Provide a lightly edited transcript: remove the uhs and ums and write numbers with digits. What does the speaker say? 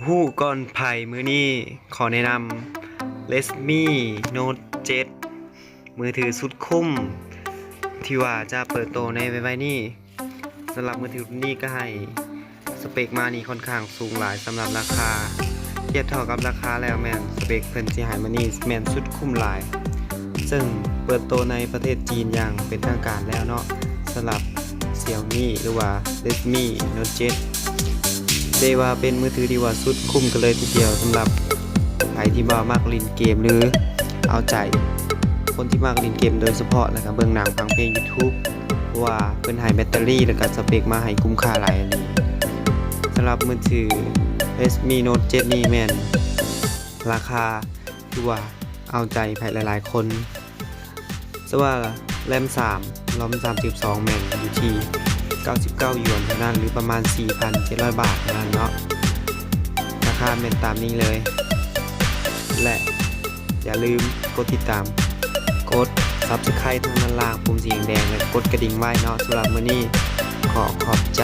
ฮู้ก่อนไผ่มือนี้ขอแนะนำ Redmi Note 7 มือถือสุดคุ้มที่ว่าจะเปิดตัวในไว้นี้สำหรับมือถือรุ่นนี้ก็ให้สเปคมานี่ค่อนข้างสูงหลายสำหรับราคาเทียบเท่ากับราคาแล้วแม่นสเปคเพิ่นสิให้มานี่แม่นสุดคุ้มหลายซึ่งเปิดตัวในประเทศจีนอย่างเป็นทางการแล้วเนาะสำหรับ Xiaomi หรือว่า Redmi Note 7ได้ว่าเป็นมือถือที่ว่าสุดคุ้มกันเลยทีเดียวสำหรับใครที่บ่มักเล่นเกมหรือเอาใจคนที่มักเล่นเกมโดยเฉพาะแล้วก็เบิ่งหนังฟังเพลง YouTube เพราะว่าเพิ่นให้แบตเตอรี่แล้วก็สเปคมาให้คุ้มค่าหลายอันนี้สำหรับมือถือ Redmi Note 7 นี่แม่นราคาที่ว่าเอาใจใครหลายๆคนซะว่าแรม3 ROM 32แม่นอยู่ที่99หยวนเท่านั้นหรือประมาณ 4,700 บาทเท่านั้นเนาะราคาเป็นตามนี้เลยและอย่าลืมกดติดตามกด Subscribe ทางด้านล่างปุ่มสีแดงและกดกระดิ่งไว้เนาะสำหรับมื้อนี้ขอบใจ